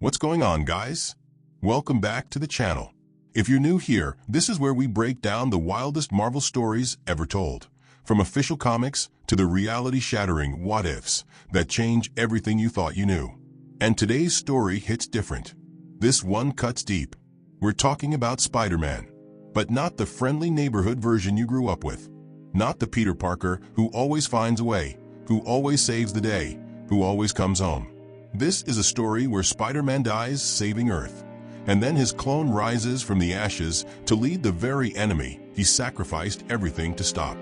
What's going on, guys? Welcome back to the channel. If you're new here, this is where we break down the wildest Marvel stories ever told. From official comics to the reality-shattering what-ifs that change everything you thought you knew. And today's story hits different. This one cuts deep. We're talking about Spider Man, but not the friendly neighborhood version you grew up with. Not the Peter Parker who always finds a way, who always saves the day, who always comes home. This is a story where Spider-Man dies saving Earth, and then his clone rises from the ashes to lead the very enemy he sacrificed everything to stop.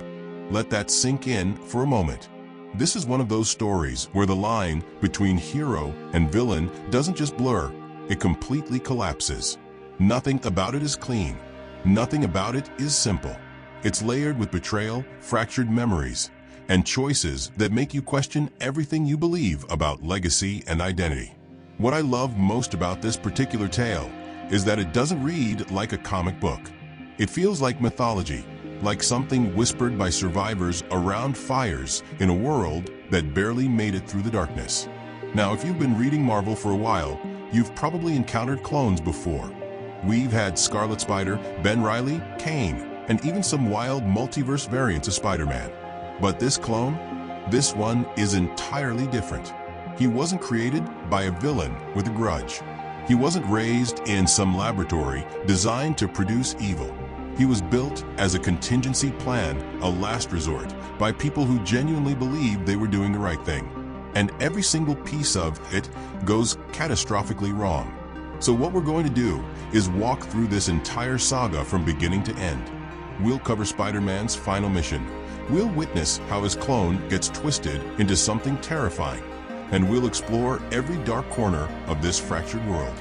Let that sink in for a moment. This is one of those stories where the line between hero and villain doesn't just blur, it completely collapses. Nothing about it is clean. Nothing about it is simple. It's layered with betrayal, fractured memories, and choices that make you question everything you believe about legacy and identity. What I love most about this particular tale is that it doesn't read like a comic book. It feels like mythology, like something whispered by survivors around fires in a world that barely made it through the darkness. Now, if you've been reading Marvel for a while, you've probably encountered clones before. We've had Scarlet Spider, Ben Reilly, Kane, and even some wild multiverse variants of Spider-Man. But this clone, this one is entirely different. He wasn't created by a villain with a grudge. He wasn't raised in some laboratory designed to produce evil. He was built as a contingency plan, a last resort, by people who genuinely believed they were doing the right thing. And every single piece of it goes catastrophically wrong. So what we're going to do is walk through this entire saga from beginning to end. We'll cover Spider-Man's final mission. We'll witness how his clone gets twisted into something terrifying. And we'll explore every dark corner of this fractured world.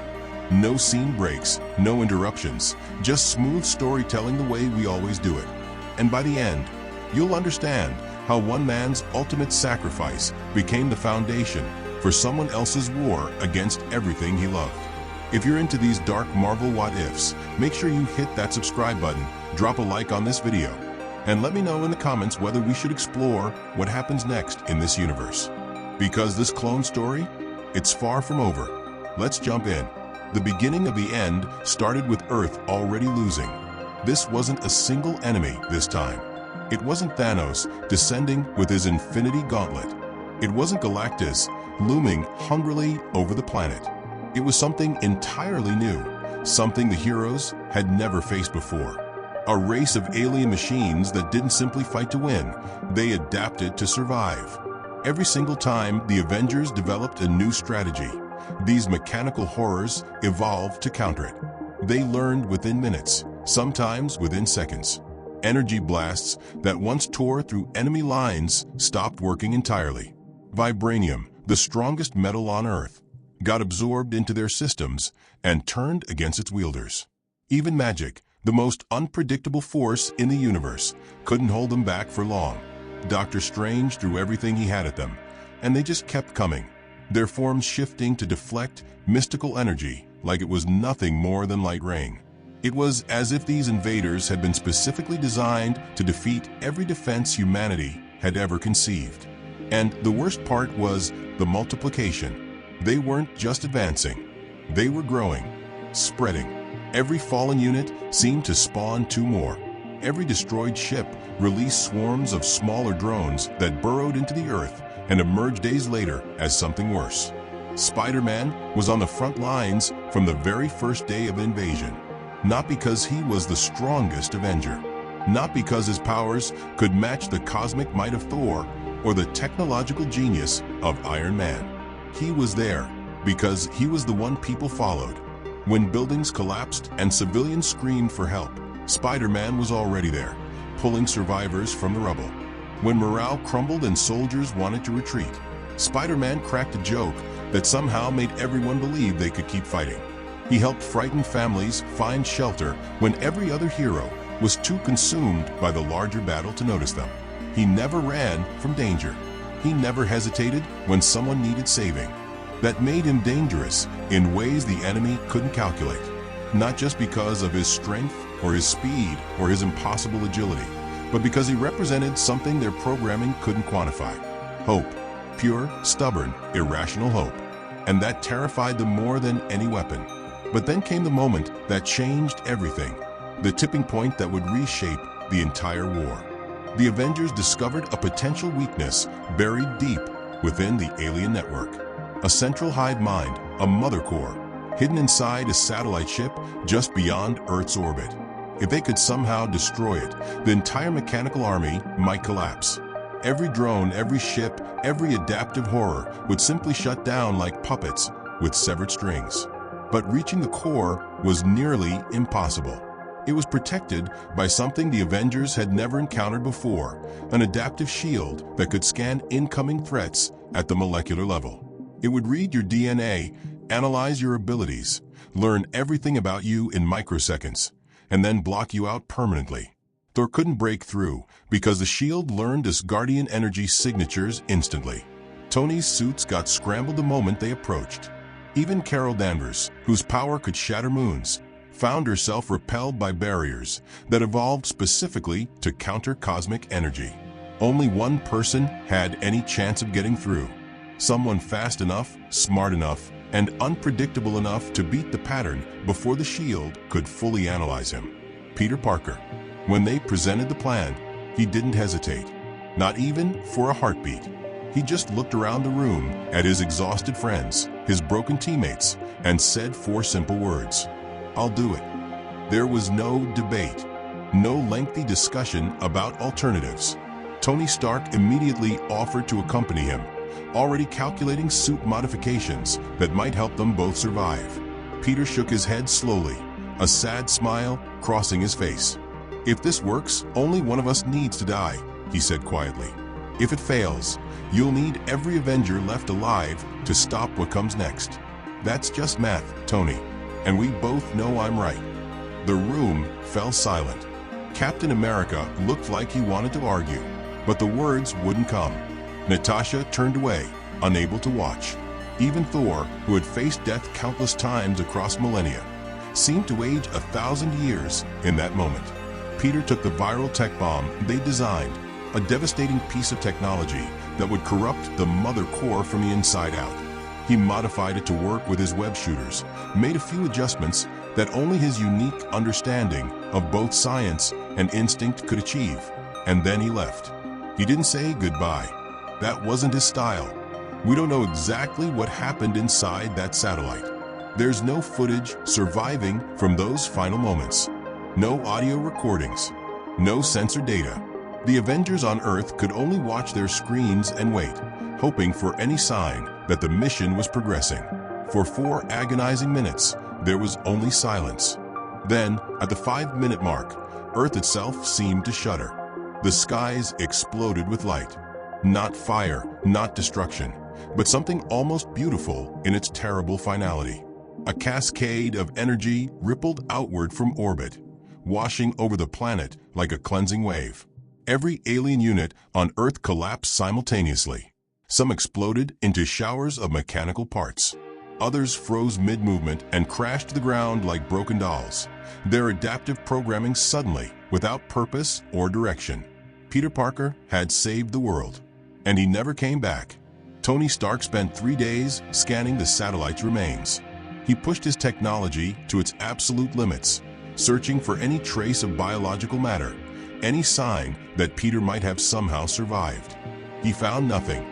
No scene breaks, no interruptions, just smooth storytelling the way we always do it. And by the end, you'll understand how one man's ultimate sacrifice became the foundation for someone else's war against everything he loved. If you're into these dark Marvel what-ifs, make sure you hit that subscribe button, drop a like on this video, and let me know in the comments whether we should explore what happens next in this universe. Because this clone story, it's far from over. Let's jump in. The beginning of the end started with Earth already losing. This wasn't a single enemy this time. It wasn't Thanos descending with his infinity gauntlet. It wasn't Galactus looming hungrily over the planet. It was something entirely new, something the heroes had never faced before. A race of alien machines that didn't simply fight to win, they adapted to survive. Every single time the Avengers developed a new strategy, these mechanical horrors evolved to counter it. They learned within minutes, sometimes within seconds. Energy blasts that once tore through enemy lines stopped working entirely. Vibranium, the strongest metal on Earth, got absorbed into their systems and turned against its wielders. Even magic, the most unpredictable force in the universe, couldn't hold them back for long. Doctor Strange threw everything he had at them, and they just kept coming, their forms shifting to deflect mystical energy like it was nothing more than light rain. It was as if these invaders had been specifically designed to defeat every defense humanity had ever conceived. And the worst part was the multiplication. They weren't just advancing, they were growing, spreading. Every fallen unit seemed to spawn two more. Every destroyed ship released swarms of smaller drones that burrowed into the Earth and emerged days later as something worse. Spider-Man was on the front lines from the very first day of invasion. Not because he was the strongest Avenger, not because his powers could match the cosmic might of Thor or the technological genius of Iron Man. He was there because he was the one people followed. When buildings collapsed and civilians screamed for help, Spider-Man was already there, pulling survivors from the rubble. When morale crumbled and soldiers wanted to retreat, Spider-Man cracked a joke that somehow made everyone believe they could keep fighting. He helped frightened families find shelter when every other hero was too consumed by the larger battle to notice them. He never ran from danger. He never hesitated when someone needed saving. That made him dangerous in ways the enemy couldn't calculate, not just because of his strength or his speed or his impossible agility, but because he represented something their programming couldn't quantify. Hope. Pure, stubborn, irrational hope. and that terrified them more than any weapon. But then came the moment that changed everything, the tipping point that would reshape the entire war. The Avengers discovered a potential weakness buried deep within the alien network. A central hive mind, a mother core, hidden inside a satellite ship just beyond Earth's orbit. If they could somehow destroy it, the entire mechanical army might collapse. Every drone, every ship, every adaptive horror would simply shut down like puppets with severed strings. But reaching the core was nearly impossible. It was protected by something the Avengers had never encountered before, an adaptive shield that could scan incoming threats at the molecular level. It would read your DNA, analyze your abilities, learn everything about you in microseconds, and then block you out permanently. Thor couldn't break through because the shield learned his guardian energy signatures instantly. Tony's suits got scrambled the moment they approached. Even Carol Danvers, whose power could shatter moons, found herself repelled by barriers that evolved specifically to counter cosmic energy. Only one person had any chance of getting through. Someone fast enough, smart enough, and unpredictable enough to beat the pattern before the shield could fully analyze him. Peter Parker. When they presented the plan, he didn't hesitate, not even for a heartbeat. He just looked around the room at his exhausted friends, his broken teammates, and said 4 simple words: "I'll do it." There was no debate, no lengthy discussion about alternatives. Tony Stark immediately offered to accompany him, already calculating suit modifications that might help them both survive. Peter shook his head slowly, a sad smile crossing his face. "If this works, only one of us needs to die," he said quietly. "If it fails, you'll need every Avenger left alive to stop what comes next." "That's just math, Tony, and we both know I'm right." The room fell silent. Captain America looked like he wanted to argue, but the words wouldn't come. Natasha turned away, unable to watch. Even Thor, who had faced death countless times across millennia, seemed to age 1,000 years in that moment. Peter took the viral tech bomb they designed, a devastating piece of technology that would corrupt the mother core from the inside out. He modified it to work with his web shooters, made a few adjustments that only his unique understanding of both science and instinct could achieve, and then he left. He didn't say goodbye. That wasn't his style. We don't know exactly what happened inside that satellite. There's no footage surviving from those final moments. No audio recordings. No sensor data. The Avengers on Earth could only watch their screens and wait, hoping for any sign that the mission was progressing. For 4 agonizing minutes, there was only silence. Then, at the 5-minute mark, Earth itself seemed to shudder. The skies exploded with light. Not fire, not destruction, but something almost beautiful in its terrible finality. A cascade of energy rippled outward from orbit, washing over the planet like a cleansing wave. Every alien unit on Earth collapsed simultaneously. Some exploded into showers of mechanical parts. Others froze mid-movement and crashed to the ground like broken dolls, their adaptive programming suddenly without purpose or direction. Peter Parker had saved the world, and he never came back. Tony Stark spent 3 days scanning the satellite's remains. He pushed his technology to its absolute limits, searching for any trace of biological matter, any sign that Peter might have somehow survived. He found nothing,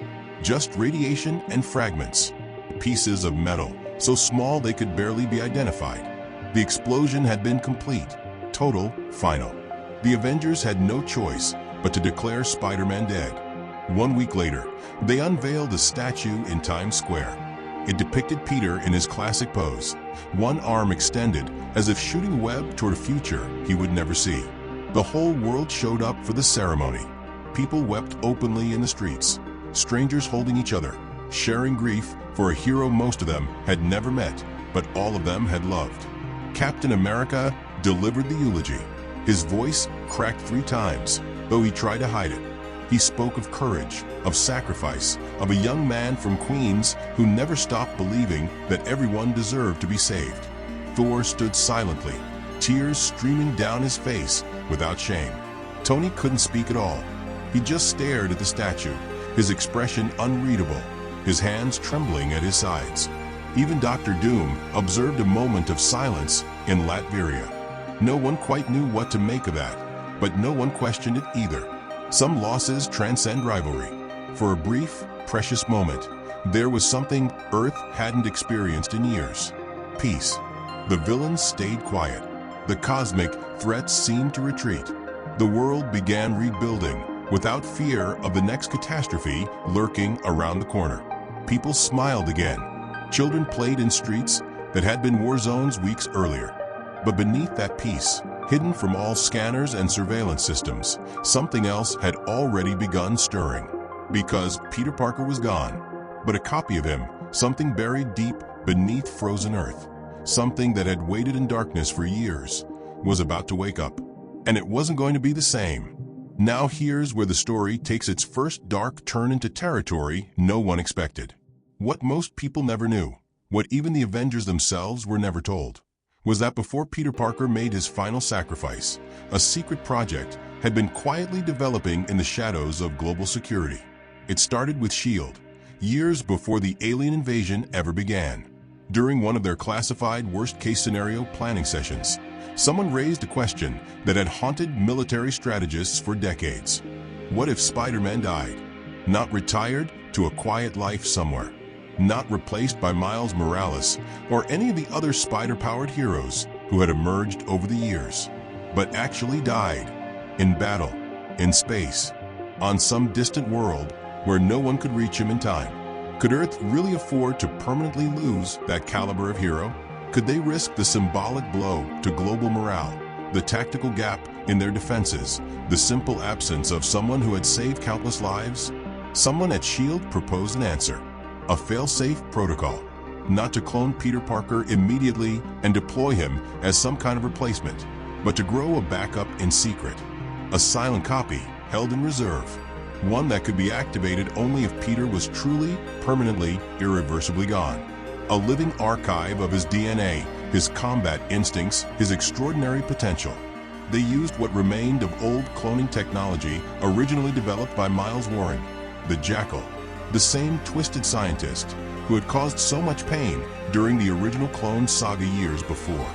just radiation and fragments, pieces of metal so small they could barely be identified. The explosion had been complete, total, final. The Avengers had no choice but to declare Spider Man dead. 1 week later, they unveiled a statue in Times Square. It depicted Peter in his classic pose, one arm extended as if shooting a web toward a future he would never see. The whole world showed up for the ceremony. People wept openly in the streets, strangers holding each other, sharing grief for a hero most of them had never met, but all of them had loved. Captain America delivered the eulogy. His voice cracked 3 times, though he tried to hide it. He spoke of courage, of sacrifice, of a young man from Queens who never stopped believing that everyone deserved to be saved. Thor stood silently, tears streaming down his face without shame. Tony couldn't speak at all. He just stared at the statue, his expression unreadable, his hands trembling at his sides. Even Dr. Doom observed a moment of silence in Latveria. No one quite knew what to make of that, but no one questioned it either. Some losses transcend rivalry. For a brief, precious moment, there was something Earth hadn't experienced in years: peace. The villains stayed quiet. The cosmic threats seemed to retreat. The world began rebuilding without fear of the next catastrophe lurking around the corner. People smiled again. Children played in streets that had been war zones weeks earlier. But beneath that peace, hidden from all scanners and surveillance systems, something else had already begun stirring. Because Peter Parker was gone, but a copy of him, something buried deep beneath frozen Earth, something that had waited in darkness for years, was about to wake up. And it wasn't going to be the same. Now here's where the story takes its first dark turn into territory no one expected. What most people never knew, what even the Avengers themselves were never told, was that before Peter Parker made his final sacrifice, a secret project had been quietly developing in the shadows of global security. It started with S.H.I.E.L.D., years before the alien invasion ever began. During one of their classified worst-case scenario planning sessions, someone raised a question that had haunted military strategists for decades. What if Spider Man died? Not retired to a quiet life somewhere. Not replaced by Miles Morales or any of the other spider-powered heroes who had emerged over the years, but actually died in battle, in space, on some distant world where no one could reach him in time. Could Earth really afford to permanently lose that caliber of hero? Could they risk the symbolic blow to global morale, the tactical gap in their defenses, the simple absence of someone who had saved countless lives? Someone at S.H.I.E.L.D. proposed an answer. A fail-safe protocol, not to clone Peter Parker immediately and deploy him as some kind of replacement, but to grow a backup in secret. A silent copy held in reserve, one that could be activated only if Peter was truly, permanently, irreversibly gone. A living archive of his DNA, his combat instincts, his extraordinary potential. They used what remained of old cloning technology originally developed by Miles Warren, the Jackal, the same twisted scientist who had caused so much pain during the original clone saga years before.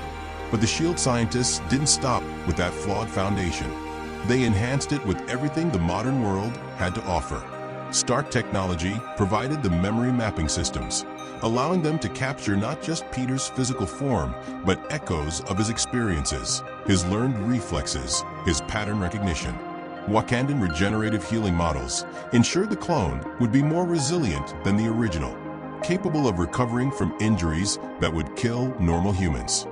But the S.H.I.E.L.D. scientists didn't stop with that flawed foundation. They enhanced it with everything the modern world had to offer. Stark technology provided the memory mapping systems, allowing them to capture not just Peter's physical form, but echoes of his experiences, his learned reflexes, his pattern recognition. Wakandan regenerative healing models ensured the clone would be more resilient than the original, capable of recovering from injuries that would kill normal humans.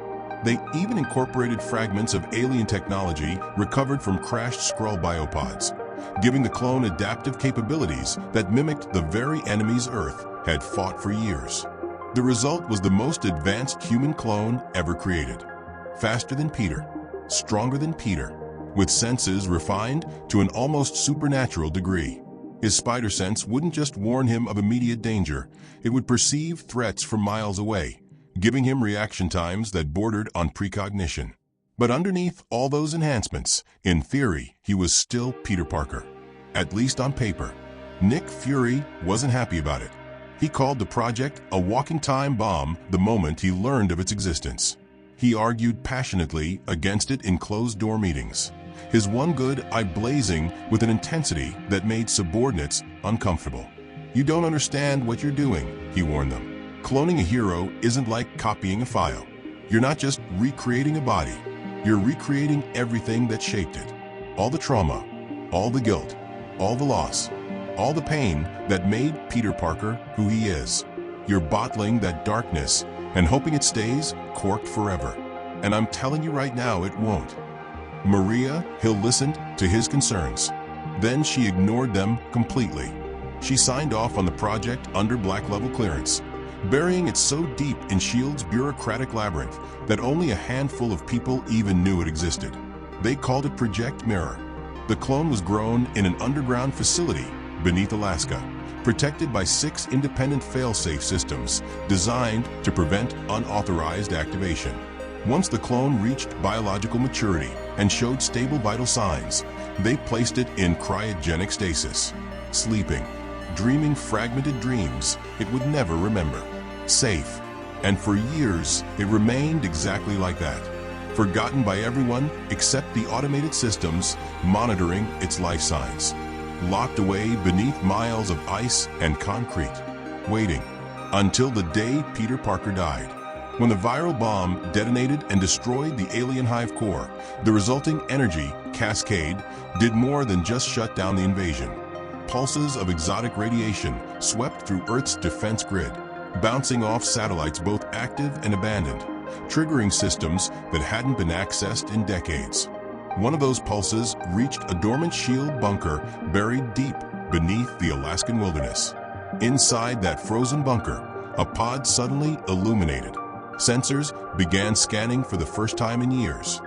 They even incorporated fragments of alien technology recovered from crashed Skrull biopods, giving the clone adaptive capabilities that mimicked the very enemies Earth had fought for years. The result was the most advanced human clone ever created. Faster than Peter, stronger than Peter, with senses refined to an almost supernatural degree. His spider sense wouldn't just warn him of immediate danger, it would perceive threats from miles away, giving him reaction times that bordered on precognition. But underneath all those enhancements, in theory, he was still Peter Parker. At least on paper. Nick Fury wasn't happy about it. He called the project a walking time bomb the moment he learned of its existence. He argued passionately against it in closed-door meetings, his one good eye blazing with an intensity that made subordinates uncomfortable. "You don't understand what you're doing," he warned them. "Cloning a hero isn't like copying a file. You're not just recreating a body. You're recreating everything that shaped it. All the trauma, all the guilt, all the loss, all the pain that made Peter Parker who he is. You're bottling that darkness and hoping it stays corked forever. And I'm telling you right now, it won't." Maria Hill listened to his concerns. Then she ignored them completely. She signed off on the project under black-level clearance, burying it so deep in S.H.I.E.L.D.'s bureaucratic labyrinth that only a handful of people even knew it existed. They called it Project Mirror. The clone was grown in an underground facility beneath Alaska, protected by 6 independent fail-safe systems designed to prevent unauthorized activation. Once the clone reached biological maturity and showed stable vital signs, they placed it in cryogenic stasis, sleeping, dreaming fragmented dreams it would never remember. Safe, And for years, it remained exactly like that, forgotten by everyone except the automated systems monitoring its life signs, locked away beneath miles of ice and concrete, waiting until the day Peter Parker died. When the viral bomb detonated and destroyed the alien hive core, the resulting energy cascade did more than just shut down the invasion. Pulses of exotic radiation swept through Earth's defense grid, bouncing off satellites both active and abandoned, triggering systems that hadn't been accessed in decades. One of those pulses reached a dormant shield bunker buried deep beneath the Alaskan wilderness. Inside that frozen bunker, a pod suddenly illuminated. Sensors began scanning for the first time in years.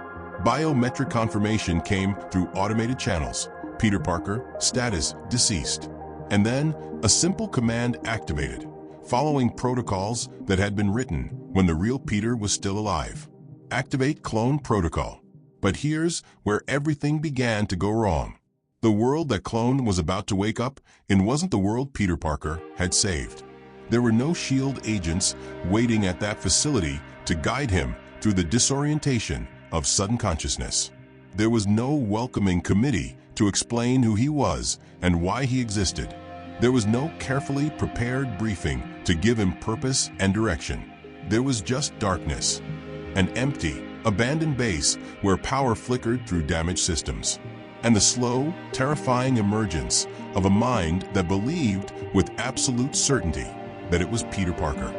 Biometric confirmation came through automated channels. Peter Parker, status deceased. And then a simple command activated, following protocols that had been written when the real Peter was still alive. Activate clone protocol. But here's where everything began to go wrong. The world that clone was about to wake up in wasn't the world Peter Parker had saved. There were no SHIELD agents waiting at that facility to guide him through the disorientation of sudden consciousness. There was no welcoming committee to explain who he was and why he existed. There was no carefully prepared briefing to give him purpose and direction. There was just darkness, an empty, abandoned base where power flickered through damaged systems, and the slow, terrifying emergence of a mind that believed with absolute certainty that it was Peter Parker,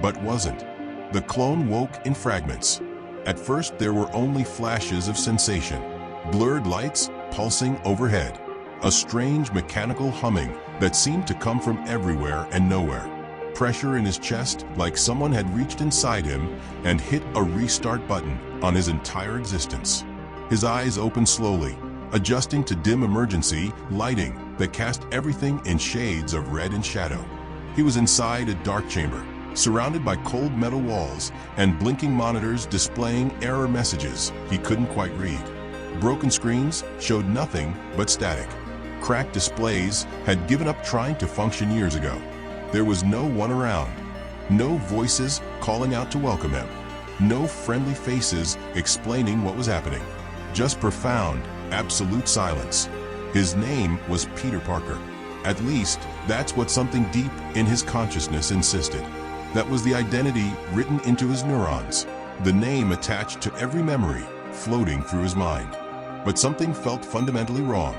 but wasn't. The clone woke in fragments. At first, there were only flashes of sensation, blurred lights pulsing overhead, a strange mechanical humming that seemed to come from everywhere and nowhere, pressure in his chest like someone had reached inside him and hit a restart button on his entire existence. His eyes opened slowly, adjusting to dim emergency lighting that cast everything in shades of red and shadow. He was inside a dark chamber, surrounded by cold metal walls and blinking monitors displaying error messages he couldn't quite read. Broken screens showed nothing but static. Cracked displays had given up trying to function years ago. There was no one around, no voices calling out to welcome him, no friendly faces explaining what was happening. Just profound, absolute silence. His name was Peter Parker. At least, that's what something deep in his consciousness insisted. That was the identity written into his neurons, the name attached to every memory floating through his mind. But something felt fundamentally wrong.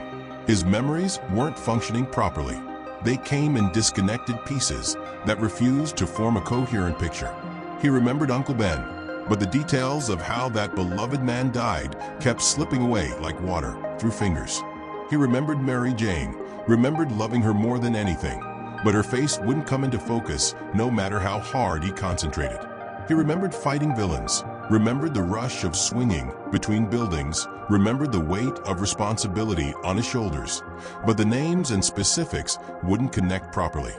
His memories weren't functioning properly. They came in disconnected pieces that refused to form a coherent picture. He remembered Uncle Ben, but the details of how that beloved man died kept slipping away like water through fingers. He remembered Mary Jane, remembered loving her more than anything, but her face wouldn't come into focus no matter how hard he concentrated. He remembered fighting villains, remembered the rush of swinging between buildings, remembered the weight of responsibility on his shoulders, but the names and specifics wouldn't connect properly.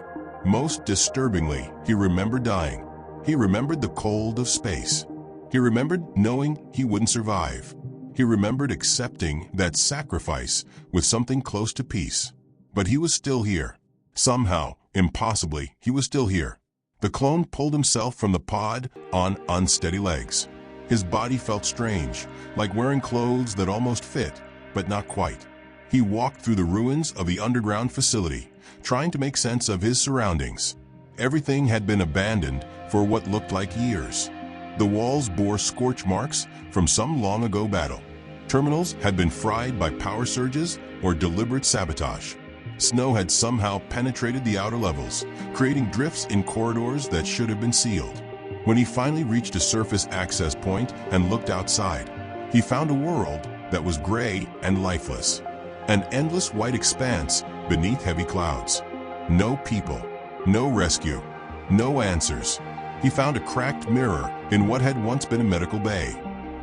Most disturbingly, he remembered dying. He remembered the cold of space. He remembered knowing he wouldn't survive. He remembered accepting that sacrifice with something close to peace. But he was still here. Somehow, impossibly, he was still here. The clone pulled himself from the pod on unsteady legs. His body felt strange, like wearing clothes that almost fit, but not quite. He walked through the ruins of the underground facility, trying to make sense of his surroundings. Everything had been abandoned for what looked like years. The walls bore scorch marks from some long-ago battle. Terminals had been fried by power surges or deliberate sabotage. Snow had somehow penetrated the outer levels, creating drifts in corridors that should have been sealed. When he finally reached a surface access point and looked outside, he found a world that was gray and lifeless. An endless white expanse beneath heavy clouds. No people, no rescue, no answers. He found a cracked mirror in what had once been a medical bay.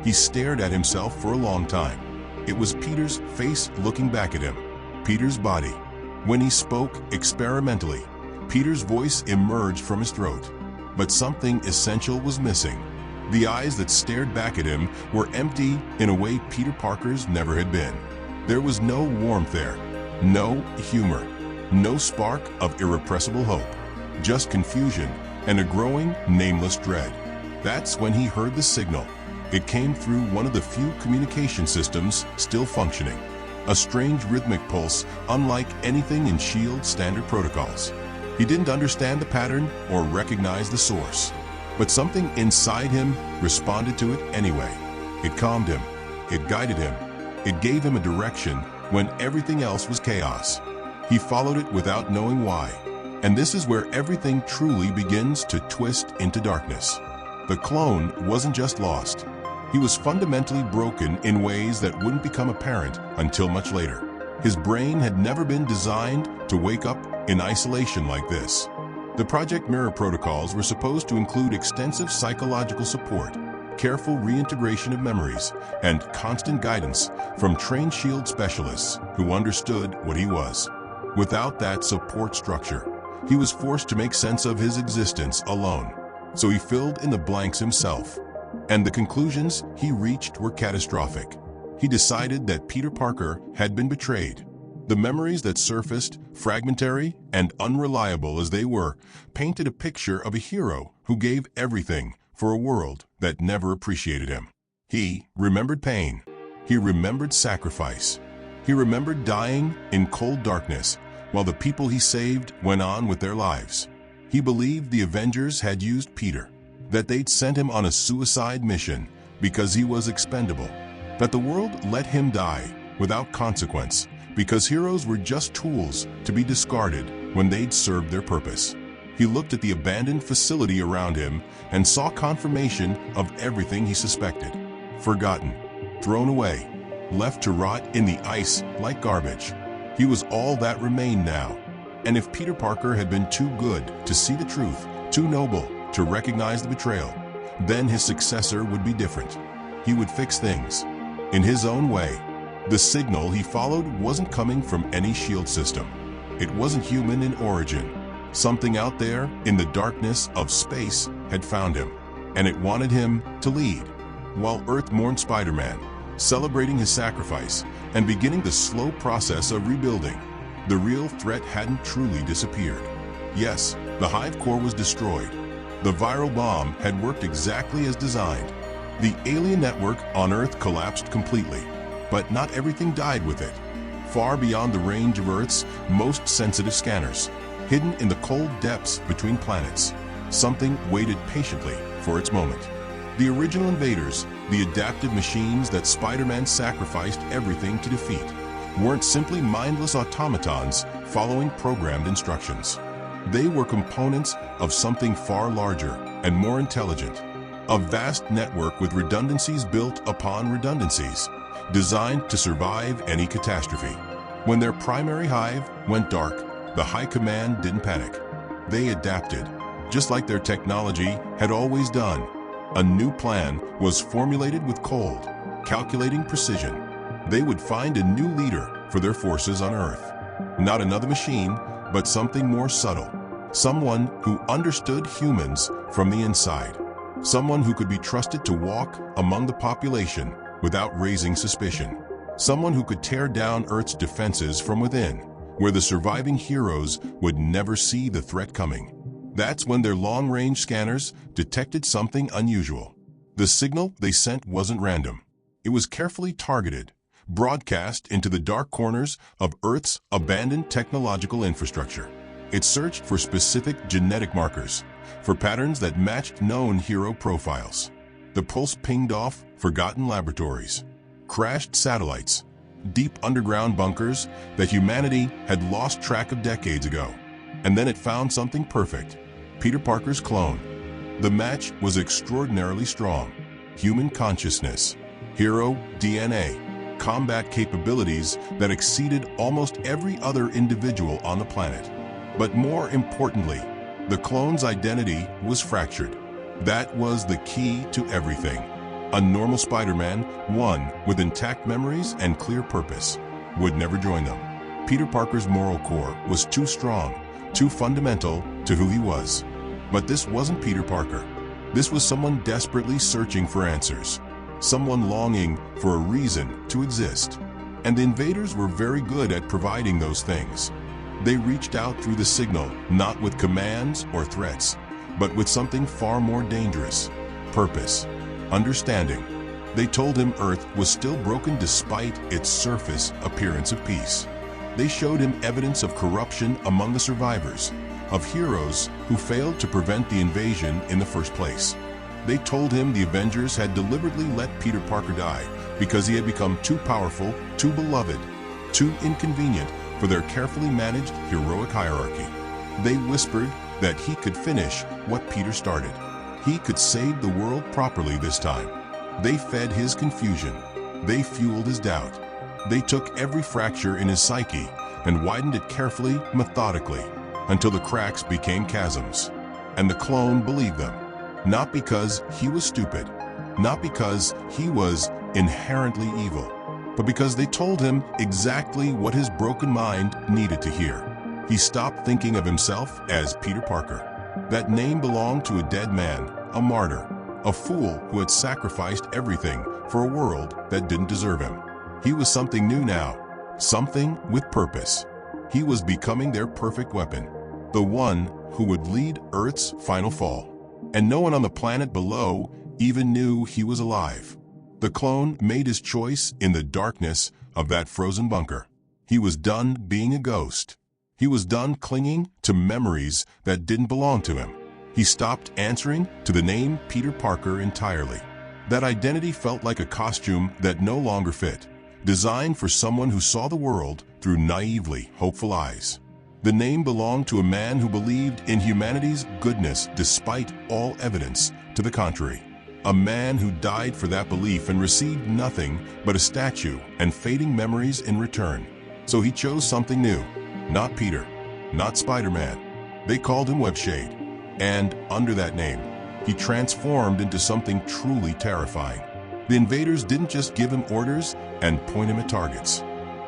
He stared at himself for a long time. It was Peter's face looking back at him, Peter's body. When he spoke experimentally, Peter's voice emerged from his throat. But something essential was missing. The eyes that stared back at him were empty in a way Peter Parker's never had been. There was no warmth there, no humor, no spark of irrepressible hope. Just confusion and a growing, nameless dread. That's when he heard the signal. It came through one of the few communication systems still functioning. A strange rhythmic pulse, unlike anything in S.H.I.E.L.D. standard protocols. He didn't understand the pattern or recognize the source, but something inside him responded to it anyway. It calmed him. It guided him. It gave him a direction when everything else was chaos. He followed it without knowing why. And this is where everything truly begins to twist into darkness. The clone wasn't just lost. He was fundamentally broken in ways that wouldn't become apparent until much later. His brain had never been designed to wake up in isolation like this. The Project Mirror protocols were supposed to include extensive psychological support, careful reintegration of memories, and constant guidance from trained S.H.I.E.L.D. specialists who understood what he was. Without that support structure, he was forced to make sense of his existence alone. So he filled in the blanks himself. And the conclusions he reached were catastrophic. He decided that Peter Parker had been betrayed. The memories that surfaced, fragmentary and unreliable as they were, painted a picture of a hero who gave everything for a world that never appreciated him. He remembered pain. He remembered sacrifice. He remembered dying in cold darkness while the people he saved went on with their lives. He believed the Avengers had used Peter, that they'd sent him on a suicide mission because he was expendable, that the world let him die without consequence because heroes were just tools to be discarded when they'd served their purpose. He looked at the abandoned facility around him and saw confirmation of everything he suspected. Forgotten, thrown away, left to rot in the ice like garbage. He was all that remained now. And if Peter Parker had been too good to see the truth, too noble to recognize the betrayal, then his successor would be different. He would fix things in his own way. The signal he followed wasn't coming from any S.H.I.E.L.D. system. It wasn't human in origin. Something out there in the darkness of space had found him, and it wanted him to lead. While Earth mourned Spider Man, celebrating his sacrifice and beginning the slow process of rebuilding, the real threat hadn't truly disappeared. Yes, the Hive core was destroyed. The viral bomb had worked exactly as designed. The alien network on Earth collapsed completely, but not everything died with it. Far beyond the range of Earth's most sensitive scanners, hidden in the cold depths between planets, something waited patiently for its moment. The original invaders, the adaptive machines that Spider-Man sacrificed everything to defeat, weren't simply mindless automatons following programmed instructions. They were components of something far larger and more intelligent, a vast network with redundancies built upon redundancies, designed to survive any catastrophe. When their primary hive went dark, the High Command didn't panic. They adapted, just like their technology had always done. A new plan was formulated with cold, calculating precision. They would find a new leader for their forces on Earth. Not another machine, but something more subtle. Someone who understood humans from the inside. Someone who could be trusted to walk among the population without raising suspicion. Someone who could tear down Earth's defenses from within, where the surviving heroes would never see the threat coming. That's when their long-range scanners detected something unusual. The signal they sent wasn't random. It was carefully targeted, broadcast into the dark corners of Earth's abandoned technological infrastructure. It searched for specific genetic markers, for patterns that matched known hero profiles. The pulse pinged off forgotten laboratories, crashed satellites, deep underground bunkers that humanity had lost track of decades ago. And then it found something perfect: Peter Parker's clone. The match was extraordinarily strong. Human consciousness, hero DNA, combat capabilities that exceeded almost every other individual on the planet. But more importantly, the clone's identity was fractured. That was the key to everything. A normal Spider-Man, one with intact memories and clear purpose, would never join them. Peter Parker's moral core was too strong, too fundamental to who he was. But this wasn't Peter Parker. This was someone desperately searching for answers, someone longing for a reason to exist. And the invaders were very good at providing those things. They reached out through the signal, not with commands or threats, but with something far more dangerous: purpose, understanding. They told him Earth was still broken despite its surface appearance of peace. They showed him evidence of corruption among the survivors, of heroes who failed to prevent the invasion in the first place. They told him the Avengers had deliberately let Peter Parker die because he had become too powerful, too beloved, too inconvenient for their carefully managed heroic hierarchy. They whispered that he could finish what Peter started. He could save the world properly this time. They fed his confusion. They fueled his doubt. They took every fracture in his psyche and widened it carefully, methodically, until the cracks became chasms. And the clone believed them, not because he was stupid, not because he was inherently evil, but because they told him exactly what his broken mind needed to hear. He stopped thinking of himself as Peter Parker. That name belonged to a dead man, a martyr, a fool who had sacrificed everything for a world that didn't deserve him. He was something new now, something with purpose. He was becoming their perfect weapon, the one who would lead Earth's final fall. And no one on the planet below even knew he was alive. The clone made his choice in the darkness of that frozen bunker. He was done being a ghost. He was done clinging to memories that didn't belong to him. He stopped answering to the name Peter Parker entirely. That identity felt like a costume that no longer fit, designed for someone who saw the world through naively hopeful eyes. The name belonged to a man who believed in humanity's goodness despite all evidence to the contrary. A man who died for that belief and received nothing but a statue and fading memories in return. So he chose something new. Not Peter, not Spider Man. They called him Webshade. And under that name, he transformed into something truly terrifying. The invaders didn't just give him orders and point him at targets.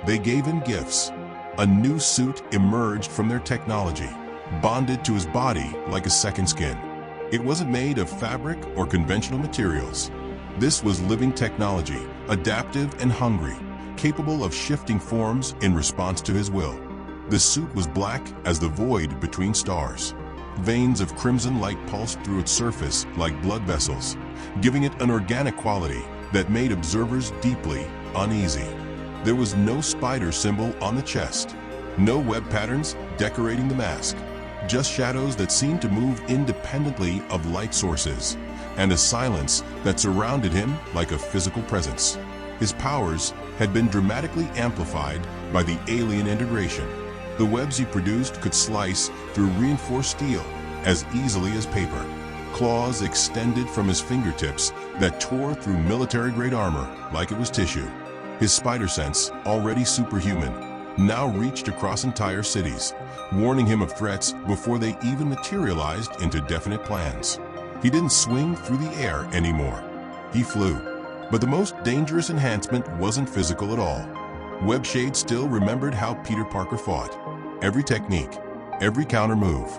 They gave him gifts. A new suit emerged from their technology, bonded to his body like a second skin. It wasn't made of fabric or conventional materials. This was living technology, adaptive and hungry, capable of shifting forms in response to his will. The suit was black as the void between stars. Veins of crimson light pulsed through its surface like blood vessels, giving it an organic quality that made observers deeply uneasy. There was no spider symbol on the chest, no web patterns decorating the mask, just shadows that seemed to move independently of light sources, and a silence that surrounded him like a physical presence. His powers had been dramatically amplified by the alien integration. The webs he produced could slice through reinforced steel as easily as paper. Claws extended from his fingertips that tore through military-grade armor like it was tissue. His spider sense, already superhuman, now reached across entire cities, warning him of threats before they even materialized into definite plans. He didn't swing through the air anymore. He flew. But the most dangerous enhancement wasn't physical at all. Webshade still remembered how Peter Parker fought. Every technique, every counter move,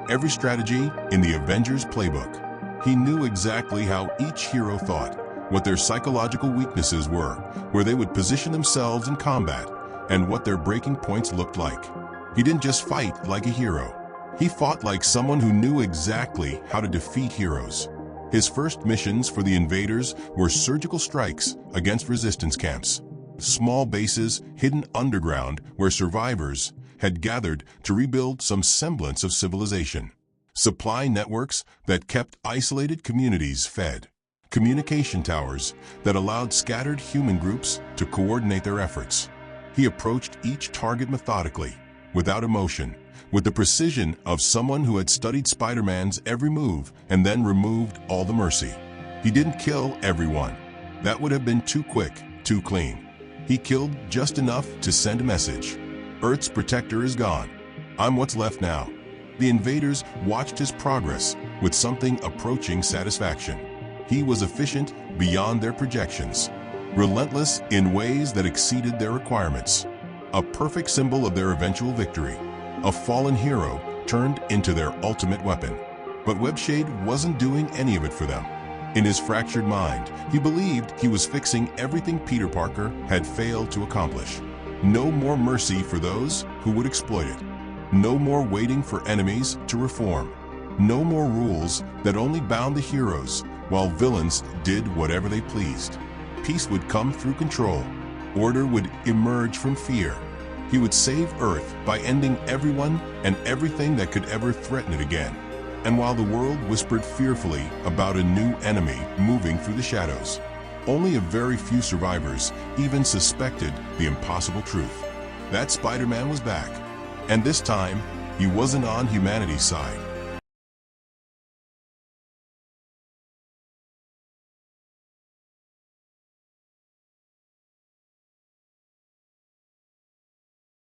every strategy in the Avengers playbook. He knew exactly how each hero thought, what their psychological weaknesses were, where they would position themselves in combat, and what their breaking points looked like. He didn't just fight like a hero. He fought like someone who knew exactly how to defeat heroes. His first missions for the invaders were surgical strikes against resistance camps, small bases hidden underground where survivors had gathered to rebuild some semblance of civilization, supply networks that kept isolated communities fed, communication towers that allowed scattered human groups to coordinate their efforts. He approached each target methodically, without emotion, with the precision of someone who had studied Spider Man's every move and then removed all the mercy. He didn't kill everyone. That would have been too quick, too clean. He killed just enough to send a message. Earth's protector is gone. I'm what's left now. The invaders watched his progress with something approaching satisfaction. He was efficient beyond their projections, relentless in ways that exceeded their requirements. A perfect symbol of their eventual victory. A fallen hero turned into their ultimate weapon. But Webshade wasn't doing any of it for them. In his fractured mind, he believed he was fixing everything Peter Parker had failed to accomplish. No more mercy for those who would exploit it. No more waiting for enemies to reform. No more rules that only bound the heroes, while villains did whatever they pleased. Peace would come through control. Order would emerge from fear. He would save Earth by ending everyone and everything that could ever threaten it again. And while the world whispered fearfully about a new enemy moving through the shadows, only a very few survivors even suspected the impossible truth. That Spider-Man was back. And this time, he wasn't on humanity's side.